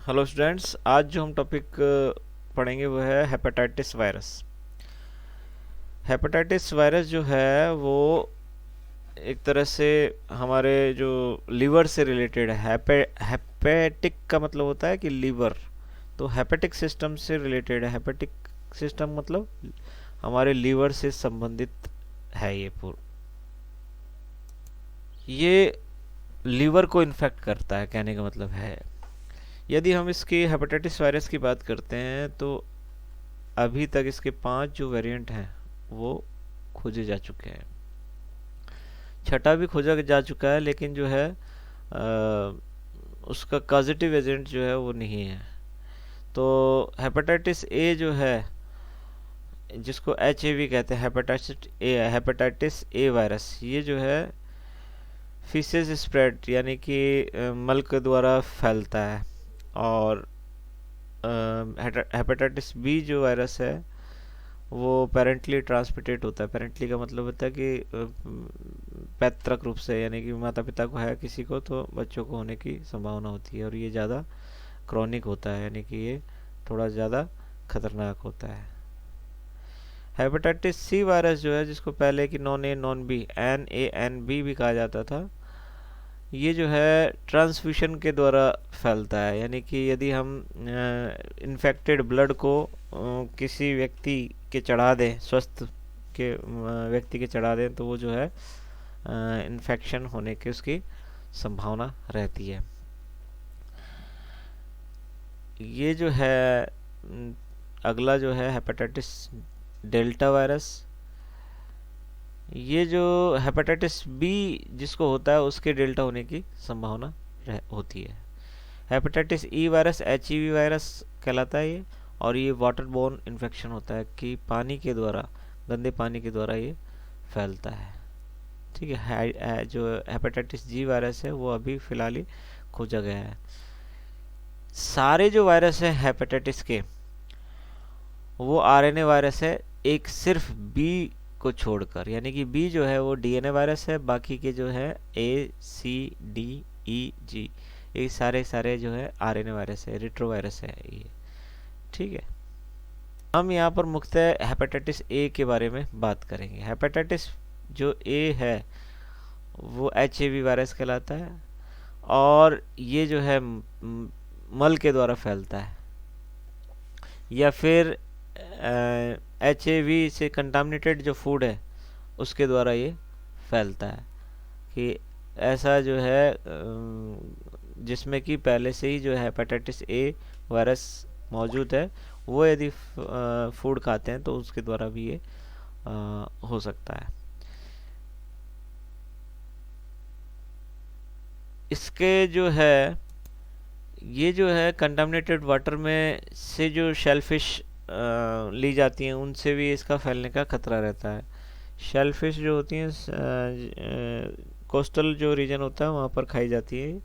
Hello students, आज जो हम टॉपिक पढ़ेंगे वो है हेपेटाइटिस वायरस। हेपेटाइटिस वायरस जो है वो एक तरह से हमारे जो लीवर से रिलेटेड है। हेपेटिक का मतलब होता है कि लीवर, तो हेपेटिक सिस्टम से रिलेटेड है। हेपेटिक सिस्टम मतलब हमारे लीवर से संबंधित है। ये लीवर को इन्फेक्ट करता है, कहने का मतलब है। यदि हम इसकी हेपेटाइटिस वायरस की बात करते हैं तो अभी तक इसके 5 जो वेरिएंट हैं वो खोजे जा चुके हैं। छठा भी खोजा जा चुका है, लेकिन जो है उसका कॉजेटिव एजेंट जो है वो नहीं है। तो हेपेटाइटिस ए जो है, जिसको एच ए वी कहते हैं, हेपेटाइटिस ए वायरस, ये जो है फीसेस स्प्रेड यानी कि मल के द्वारा फैलता है। और हेपेटाइटिस बी जो वायरस है वो पेरेंटली ट्रांसमिटेड होता है। पेरेंटली का मतलब होता है कि पैतृक रूप से, यानी कि माता पिता को है किसी को तो बच्चों को होने की संभावना होती है। और ये ज़्यादा क्रॉनिक होता है, यानी कि ये थोड़ा ज़्यादा खतरनाक होता है। हेपेटाइटिस सी वायरस जो है, जिसको पहले की non A non B NANB भी कहा जाता था, ये जो है ट्रांसफ्यूशन के द्वारा फैलता है। यानी कि यदि हम इन्फेक्टेड ब्लड को किसी व्यक्ति के चढ़ा दें, स्वस्थ के व्यक्ति के चढ़ा दें, तो वो जो है इन्फेक्शन होने की उसकी संभावना रहती है। ये जो है अगला जो है हेपेटाइटिस डेल्टा वायरस। ये जो हेपेटाइटिस बी जिसको होता है उसके डेल्टा होने की संभावना होती है। Hepatitis E virus HEV virus कहलाता है ये। और ये वाटर बोर्न इन्फेक्शन होता है कि पानी के द्वारा, गंदे पानी के द्वारा ये फैलता है। ठीक है। जो हेपेटाइटिस जी वायरस है वो अभी फिलहाल ही खोजा गया है। सारे जो वायरस हैं हेपेटाइटिस के वो RNA वायरस है, एक सिर्फ बी को छोड़कर। यानी कि बी जो है वो DNA वायरस है, बाकी के जो है ACDEG ये सारे सारे जो है RNA वायरस है, रिट्रो वायरस है ये। ठीक है। हम यहाँ पर मुख्यतः हेपेटाइटिस ए के बारे में बात करेंगे। हेपेटाइटिस जो ए है वो HAV वायरस कहलाता है। और ये जो है मल के द्वारा फैलता है, या फिर HAV से कंटामिनेटेड जो फूड है उसके द्वारा ये फैलता है। कि ऐसा जो है जिसमें कि पहले से ही जो है हेपेटाइटिस ए वायरस मौजूद है, वो यदि फूड खाते हैं तो उसके द्वारा भी ये हो सकता है। इसके जो है, ये जो है कंटामिनेटेड वाटर में से जो शेलफिश ली जाती हैं उनसे भी इसका फैलने का खतरा रहता है। शेलफिश जो होती हैं कोस्टल जो रीजन होता है वहाँ पर खाई जाती है।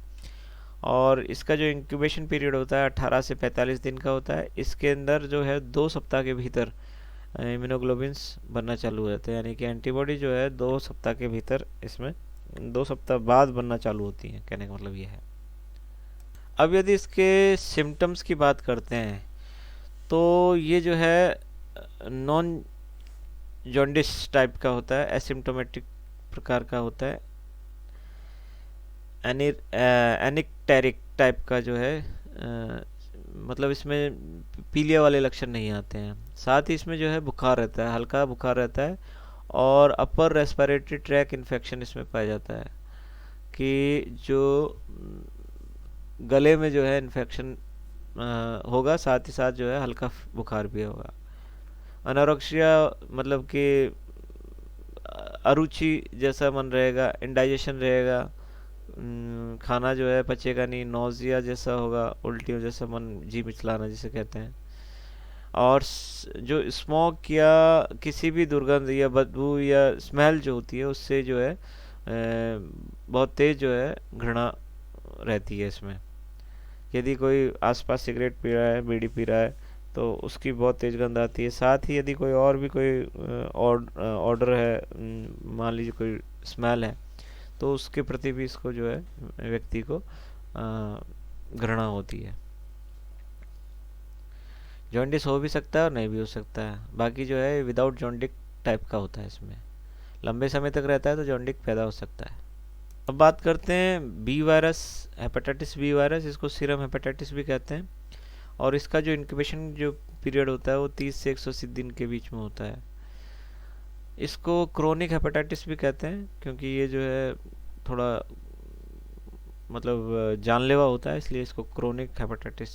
और इसका जो इंक्यूबेशन पीरियड होता है 18 से 45 दिन का होता है। इसके अंदर जो है 2 सप्ताह के भीतर इम्यूनोग्लोबिन्स बनना चालू हो जाते हैं। यानी कि एंटीबॉडी जो है 2 सप्ताह के भीतर, इसमें 2 सप्ताह बाद बनना चालू होती हैं, कहने का मतलब ये है। अब यदि इसके सिम्टम्स की बात करते हैं तो ये जो है नॉन जॉन्डिस टाइप का होता है, एसिम्टोमेटिक प्रकार का होता है। एनिक्टेरिक टाइप का जो है, मतलब इसमें पीलिया वाले लक्षण नहीं आते हैं। साथ ही इसमें जो है बुखार रहता है, हल्का बुखार रहता है। और अपर रेस्पिरेटरी ट्रैक इन्फेक्शन इसमें पाया जाता है, कि जो गले में जो है इन्फेक्शन होगा, साथ ही साथ जो है हल्का बुखार भी होगा। अनोरेक्सिया मतलब कि अरुचि जैसा मन रहेगा, इंडाइजेशन रहेगा, खाना जो है पचेगा नहीं, नोजिया जैसा होगा, उल्टियों जैसा मन, जी मिचलाना जिसे कहते हैं। और जो स्मोक या किसी भी दुर्गंध या बदबू या स्मेल जो होती है उससे जो है बहुत तेज जो है घृणा रहती है इसमें। यदि कोई आसपास सिगरेट पी रहा है, बीड़ी पी रहा है, तो उसकी बहुत तेज गंध आती है। साथ ही यदि कोई और भी कोई ऑर्डर है, मान लीजिए कोई स्मेल है, तो उसके प्रति भी इसको जो है व्यक्ति को घृणा होती है। जॉन्डिस हो भी सकता है और नहीं भी हो सकता है। बाकी जो है विदाउट जॉन्डिक टाइप का होता है, इसमें लंबे समय तक रहता है तो जॉन्डिक पैदा हो सकता है। अब बात करते हैं B virus, hepatitis B virus, इसको सीरम हेपेटाइटिस भी कहते हैं। और इसका जो इंक्यूबेशन जो पीरियड होता है वो 30 से 180 दिन के बीच में होता है। इसको क्रोनिक हेपेटाइटिस भी कहते हैं, क्योंकि ये जो है थोड़ा मतलब जानलेवा होता है, इसलिए इसको क्रोनिक हेपेटाइटिस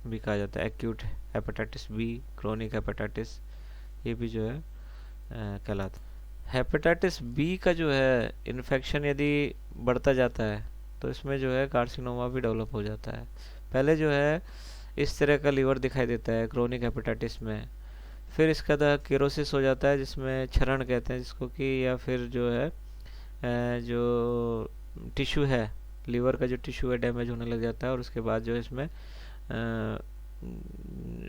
भी कहा जाता है। Acute hepatitis B, chronic hepatitis, ये भी जो है कहलाता है। हेपेटाइटिस बी का जो है इन्फेक्शन यदि बढ़ता जाता है तो इसमें जो है कार्सिनोमा भी डेवलप हो जाता है। पहले जो है इस तरह का लीवर दिखाई देता है क्रोनिक हेपेटाइटिस में, फिर इसका किरोसिस हो जाता है जिसमें क्षरण कहते हैं जिसको कि, या फिर जो है जो टिश्यू है, लीवर का जो टिश्यू है डैमेज होने लग जाता है, और उसके बाद जो इसमें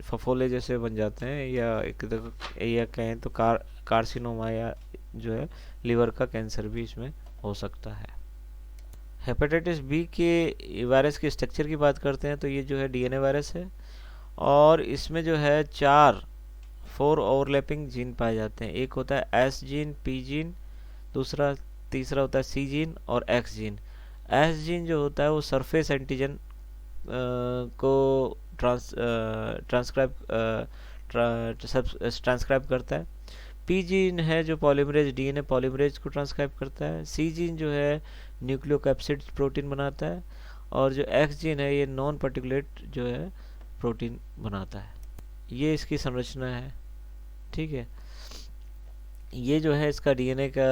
फफोले जैसे बन जाते हैं, या कहें तो कार्सिनोमा, या जो है लीवर का कैंसर भी इसमें हो सकता है। हेपेटाइटिस बी के वायरस के स्ट्रक्चर की बात करते हैं तो ये जो है डीएनए वायरस है, और इसमें जो है 4 ओवरलैपिंग जीन पाए जाते हैं। एक होता है एस जीन, पी जीन, तीसरा होता है सी जीन और एक्स जीन। एस जीन जो होता है वो सरफेस एंटीजन को ट्रांसक्राइब करता है। पी जीन है जो पॉलीमरेज, डीएनए पॉलीमरेज को ट्रांसक्राइब करता है। सी जीन जो है न्यूक्लियोकैप्सिड प्रोटीन बनाता है, और जो एक्स जीन है ये नॉन पार्टिकुलेट जो है प्रोटीन बनाता है। ये इसकी संरचना है, ठीक है। ये जो है इसका डीएनए का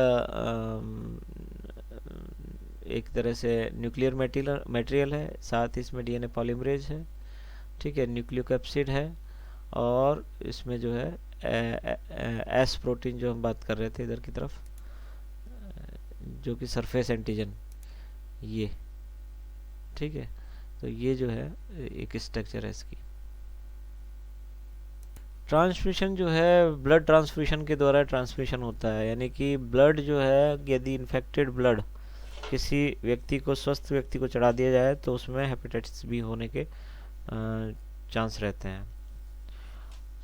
एक तरह से न्यूक्लियर मटेरियल है, साथ ही इसमें डीएनए पॉलीमरेज है, ठीक है, न्यूक्लियोकैप्सिड है, और इसमें जो है एस प्रोटीन जो हम बात कर रहे थे इधर की तरफ, जो कि सरफेस एंटीजन, ये ठीक है। तो ये जो है एक स्ट्रक्चर है इसकी। ट्रांसमिशन जो है ब्लड ट्रांसफ्यूशन के द्वारा ट्रांसमिशन होता है, यानी कि ब्लड जो है यदि इन्फेक्टेड ब्लड किसी व्यक्ति को, स्वस्थ व्यक्ति को चढ़ा दिया जाए तो उसमें हेपेटाइटिस बी होने के चांस रहते हैं।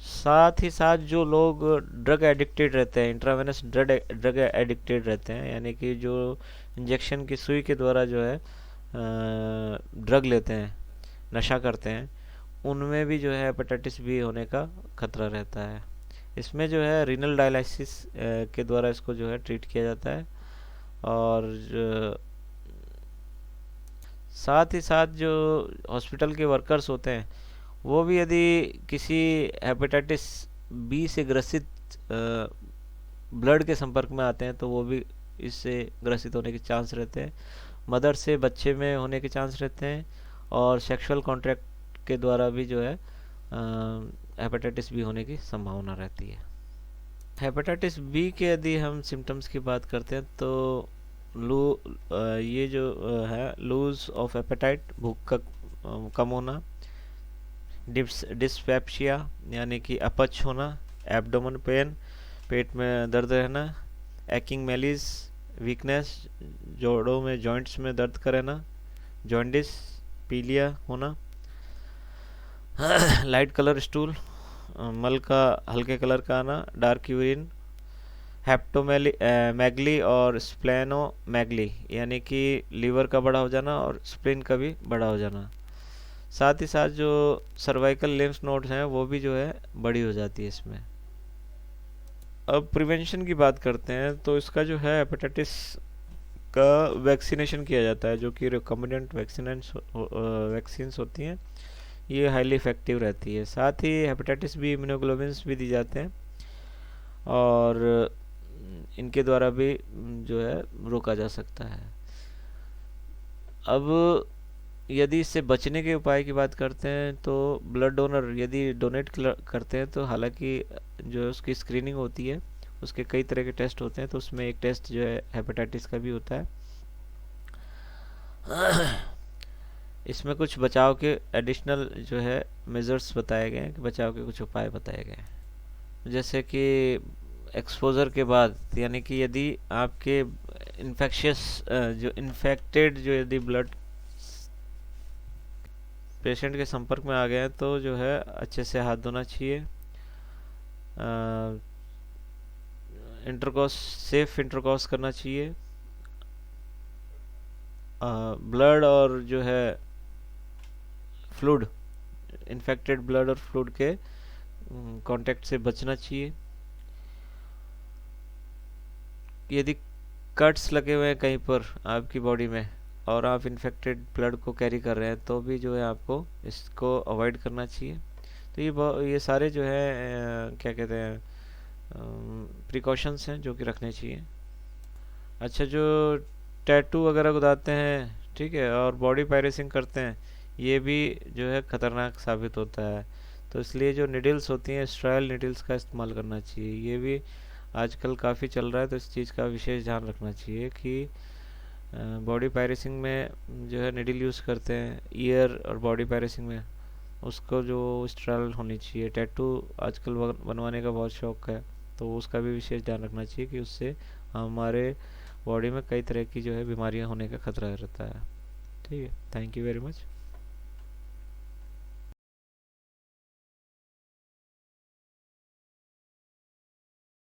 साथ ही साथ जो लोग ड्रग एडिक्टेड रहते हैं, इंट्रावेनस ड्रग एडिक्टेड रहते हैं, यानी कि जो इंजेक्शन की सुई के द्वारा जो है ड्रग लेते हैं, नशा करते हैं, उनमें भी जो है हेपेटाइटिस बी होने का खतरा रहता है। इसमें जो है रीनल डायलिसिस के द्वारा इसको जो है ट्रीट किया जाता है। और साथ ही साथ जो हॉस्पिटल के वर्कर्स होते हैं वो भी यदि किसी हेपेटाइटिस बी से ग्रसित ब्लड के संपर्क में आते हैं तो वो भी इससे ग्रसित होने के चांस रहते हैं। मदर से बच्चे में होने के चांस रहते हैं, और सेक्सुअल कॉन्टैक्ट के द्वारा भी जो है हेपेटाइटिस बी होने की संभावना रहती है। हेपेटाइटिस बी के यदि हम सिम्टम्स की बात करते हैं तो ये जो है लूज ऑफ एपेटाइट, भूख का कम होना, डिस्पेप्सिया यानी कि अपच होना, एब्डोमेन पेन, पेट में दर्द रहना, एक्किंग मेलिस, वीकनेस, जोड़ों में जॉइंट्स में दर्द का रहना, जॉन्डिस, पीलिया होना, लाइट कलर स्टूल, मल का हल्के कलर का आना, डार्क यूरिन, हेप्टोमेगली और स्प्लेनोमेगली यानी कि लीवर का बड़ा हो जाना और स्प्लीन का भी बड़ा हो जाना। साथ ही साथ जो सर्वाइकल लिम्फ नोड्स हैं वो भी जो है बड़ी हो जाती है इसमें। अब प्रिवेंशन की बात करते हैं तो इसका जो है हेपेटाइटिस का वैक्सीनेशन किया जाता है, जो कि रिकम्बिनेंट वैक्सीन्स होती हैं, ये हाईली इफेक्टिव रहती है। साथ ही हेपेटाइटिस बी इम्यूनोग्लोबिन्स भी दी जाते हैं, और इनके द्वारा भी जो है रोका जा सकता है। अब यदि इससे बचने के उपाय की बात करते हैं तो ब्लड डोनर यदि डोनेट करते हैं तो हालांकि जो उसकी स्क्रीनिंग होती है उसके कई तरह के टेस्ट होते हैं, तो उसमें एक टेस्ट जो है हेपेटाइटिस का भी होता है। इसमें कुछ बचाव के एडिशनल जो है मेजर्स बताए गए हैं, कि बचाव के कुछ उपाय बताए गए हैं, जैसे कि एक्सपोजर के बाद, यानी कि यदि आपके इन्फेक्टेड जो यदि ब्लड पेशेंट के संपर्क में आ गए हैं तो जो है अच्छे से हाथ धोना चाहिए। इंटरकॉस सेफ इंटरकॉस करना चाहिए। ब्लड और जो है फ्लूड, इन्फेक्टेड ब्लड और फ्लूड के कांटेक्ट से बचना चाहिए। यदि कट्स लगे हुए हैं कहीं पर आपकी बॉडी में और आप इन्फेक्टेड ब्लड को कैरी कर रहे हैं तो भी जो है आपको इसको अवॉइड करना चाहिए। तो ये सारे जो है क्या कहते हैं प्रिकॉशंस हैं जो कि रखने चाहिए। अच्छा, जो टैटू वगैरह गुदाते हैं, ठीक है, और बॉडी पायरेसिंग करते हैं, ये भी जो है ख़तरनाक साबित होता है। तो इसलिए जो निडल्स होती हैं, स्ट्रायल निडल्स का इस्तेमाल करना चाहिए। ये भी आजकल काफ़ी चल रहा है, तो इस चीज़ का विशेष ध्यान रखना चाहिए कि बॉडी पायरेसिंग में जो है निडल यूज़ करते हैं ईयर और बॉडी पायरेसिंग में, उसको जो स्ट्रायल होनी चाहिए। टैटू आजकल बनवाने का बहुत शौक है, तो उसका भी विशेष ध्यान रखना चाहिए कि उससे हमारे बॉडी में कई तरह की जो है बीमारियां होने का खतरा रहता है। ठीक है, थैंक यू वेरी मच।